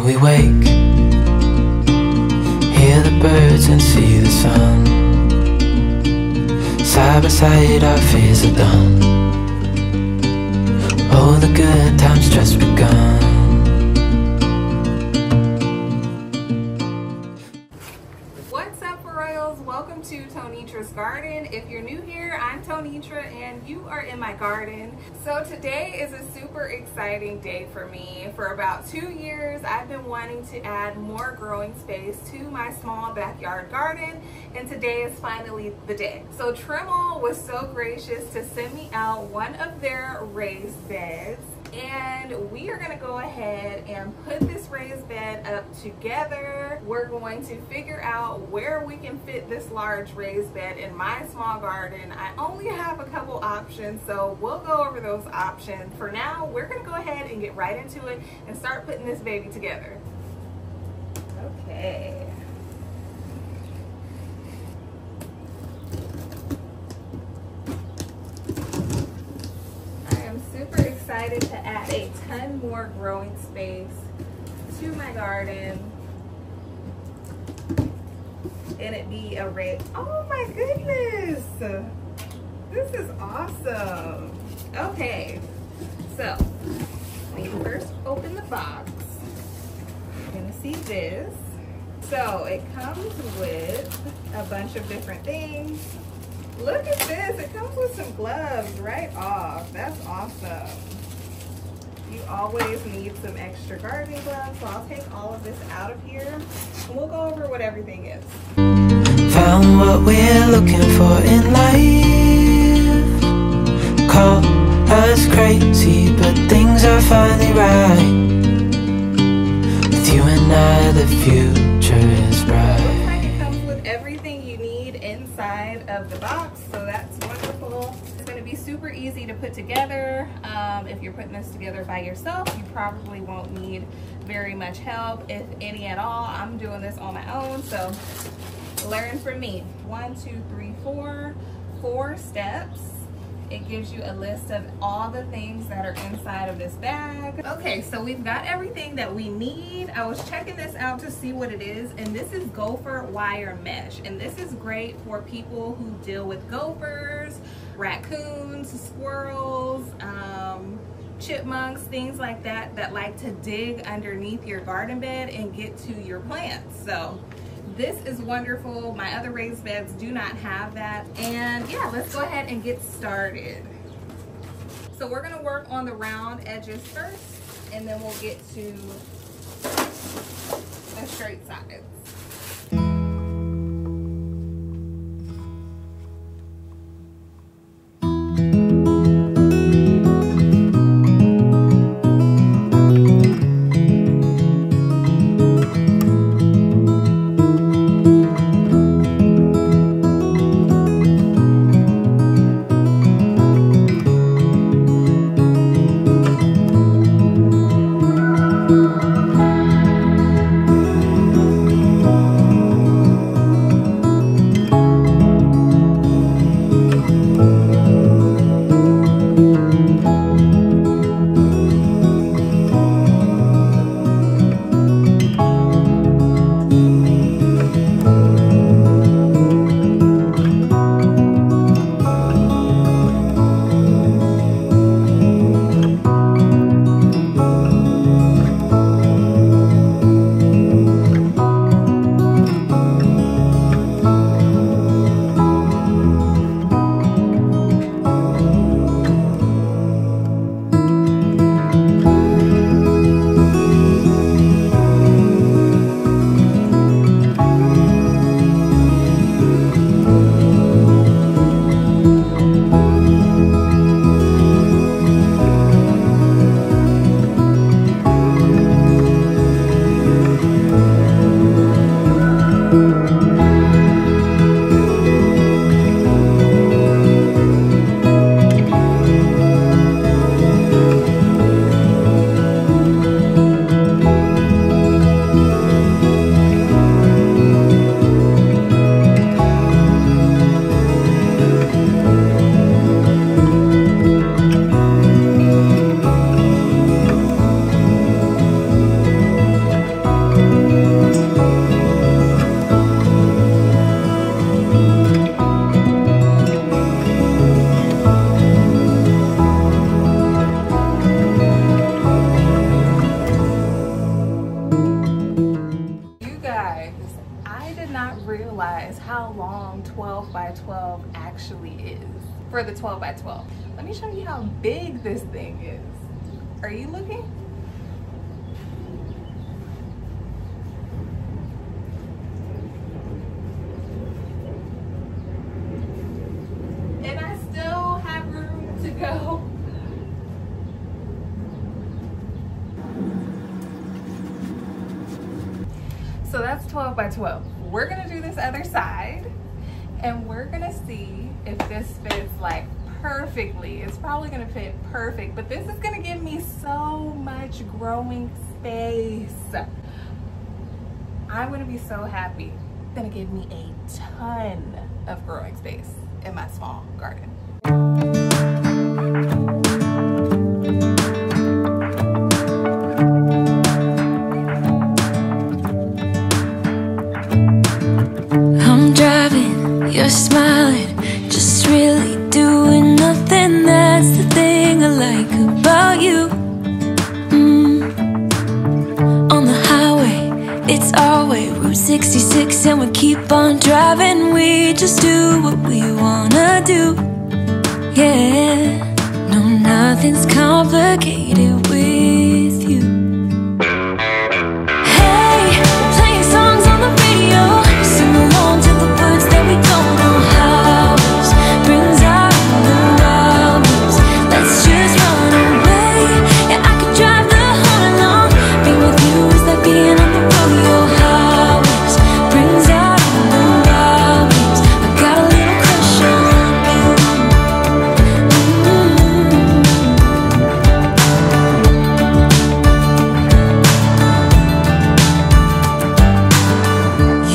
we wake, hear the birds and see the sun. Side by side our fears are done. Oh, the good times just begun. What's up, Royals? Welcome to Tonetra's Garden. If you're new here, I'm Tonetra and you are in my garden. So today is a super exciting day for me. For about 2 years, I've been wanting to add more growing space to my small backyard garden, and today is finally the day. So Tramull was so gracious to send me out one of their raised beds, and we are going to go ahead and put this raised bed up together. We're going to figure out where we can fit this large raised bed in my small garden. I only have a couple options, so we'll go over those options. For now, we're going to go ahead and get right into it and start putting this baby together. Okay. Super excited to add a ton more growing space to my garden, and it be a red. Oh my goodness, this is awesome. Okay, so when you first open the box, you're gonna see this. So it comes with a bunch of different things. Look at this, it comes with some gloves right off. That's awesome. You always need some extra gardening gloves, so I'll take all of this out of here and we'll go over what everything is. Found what we're looking for in life. Call us crazy, but things are finally right. With you and I, the future is bright. Everything you need inside of the box, so that's wonderful. It's going to be super easy to put together. If you're putting this together by yourself, you probably won't need very much help, if any at all. I'm doing this on my own, so learn from me. 1, 2, 3, 4 steps. It gives you a list of all the things that are inside of this bag. Okay, so we've got everything that we need. I was checking this out to see what it is, and this is gopher wire mesh. And this is great for people who deal with gophers, raccoons, squirrels, chipmunks, things like that, that like to dig underneath your garden bed and get to your plants. So this is wonderful. My other raised beds do not have that. And yeah, let's go ahead and get started. So we're gonna work on the round edges first, and then we'll get to the straight sides. realize how long 12 by 12 actually is for the 12 by 12. Let me show you how big this thing is. Are you looking? And I still have room to go. So that's 12 by 12. We're gonna do this other side and we're gonna see if this fits like perfectly. It's probably gonna fit perfect, but this is gonna give me so much growing space. I'm gonna be so happy. It's gonna give me a ton of growing space in my small garden. You're smiling, just really doing nothing. That's the thing I like about you. On the highway, it's our way, Route 66, and we keep on driving. We just do what we wanna do. Yeah, no, nothing's complicated with you. Hey, playing songs on the radio, sing along to the words that we don't know how. Brings out the wildness. Let's just run away. Yeah, I could drive the whole along. Being with you is like being on the rodeo highways. Brings out the wildness. I got a little crush on you.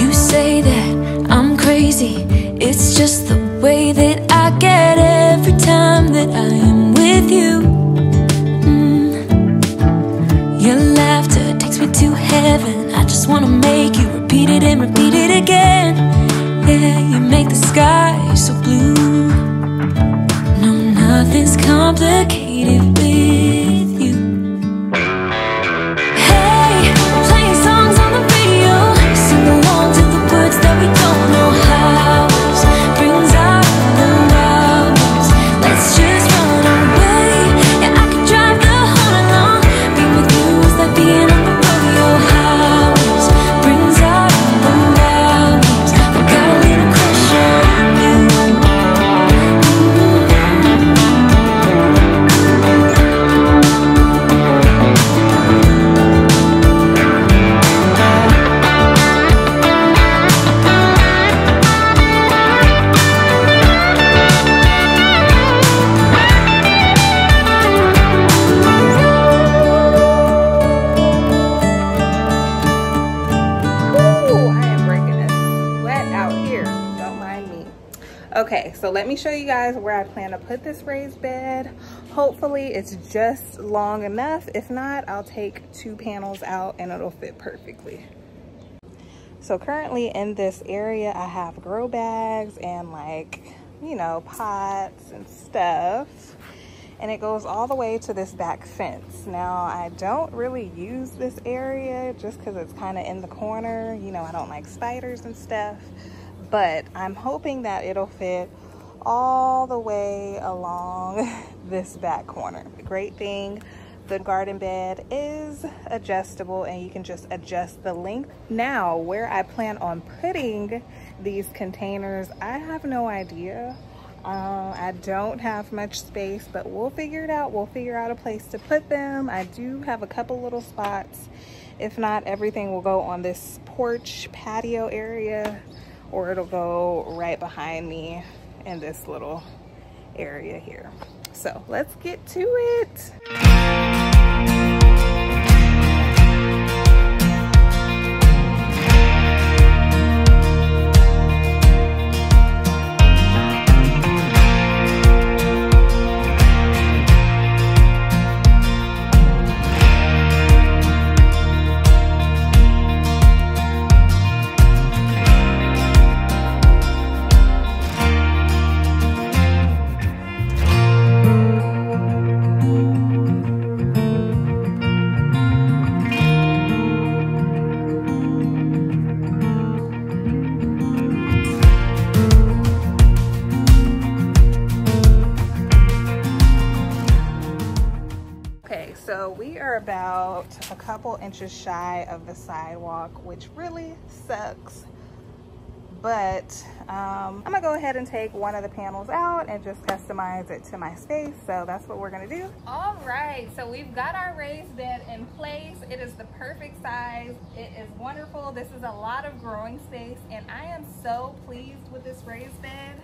You say that I'm crazy. It's just the way that I get every time that I am with you. Your laughter takes me to heaven. I just wanna make you repeat it and repeat it again. Yeah, you make the sky so blue. No, nothing's complicated with you. Hey, playing songs on the radio, sing along to the words that we don't know how. Brings out the wildness. Let's just run away. Yeah, I could drive the whole along. Being with you is like being on the rodeo highways. Brings out the wildness. I got a little crush on you. Ooh, I am breaking a sweat out here. Don't mind me. Okay, so let me show you guys where I plan to put this raised bed. Hopefully it's just long enough. If not, I'll take 2 panels out and it'll fit perfectly. So currently in this area, I have grow bags and like, you know, pots and stuff. And it goes all the way to this back fence. Now, I don't really use this area just because it's kind of in the corner. You know, I don't like spiders and stuff. But I'm hoping that it'll fit all the way along this back corner. The great thing, the garden bed is adjustable and you can just adjust the length. Now, where I plan on putting these containers, I have no idea. I don't have much space, but we'll figure it out. We'll figure out a place to put them. I do have a couple little spots. If not, everything will go on this porch patio area, or it'll go right behind me in this little area here. So let's get to it. about a couple inches shy of the sidewalk, which really sucks. But I'm gonna go ahead and take one of the panels out and just customize it to my space. So that's what we're gonna do. All right, so we've got our raised bed in place. It is the perfect size. It is wonderful. This is a lot of growing space, and I am so pleased with this raised bed.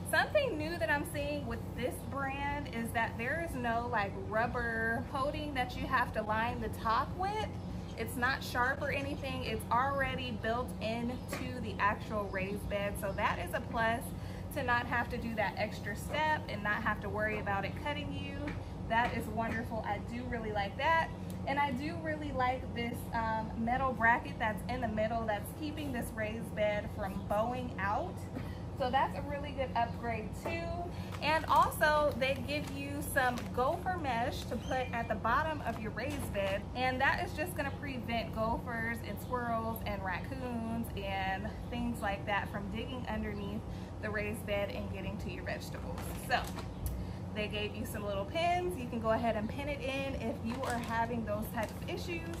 Something new that I'm seeing with this brand is that there is no like rubber coating that you have to line the top with. It's not sharp or anything. It's already built into the actual raised bed. So that is a plus, to not have to do that extra step and not have to worry about it cutting you. That is wonderful. I do really like that. And I do really like this metal bracket that's in the middle that's keeping this raised bed from bowing out. So that's a really good upgrade too. And also they give you some gopher mesh to put at the bottom of your raised bed. And that is just gonna prevent gophers and squirrels and raccoons and things like that from digging underneath the raised bed and getting to your vegetables. So they gave you some little pins. You can go ahead and pin it in if you are having those types of issues.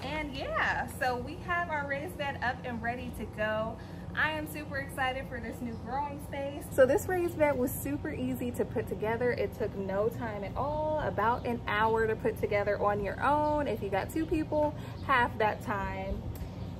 And yeah, so we have our raised bed up and ready to go. I am super excited for this new growing space. So this raised bed was super easy to put together. It took no time at all, about an hour to put together on your own. If you got two people, half that time.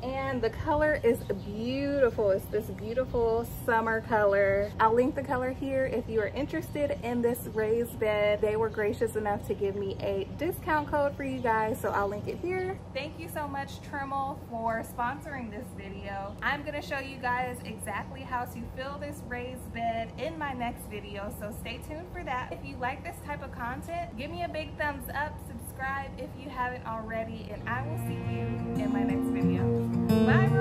And the color is beautiful. It's this beautiful summer color. I'll link the color here if you are interested in this raised bed. They were gracious enough to give me a discount code for you guys, so I'll link it here. Thank you so much, Tramull, for sponsoring this video. I'm gonna show you guys exactly how to fill this raised bed in my next video, so stay tuned for that. If you like this type of content, give me a big thumbs up, subscribe if you haven't already, and I will see you in my next video. Bye.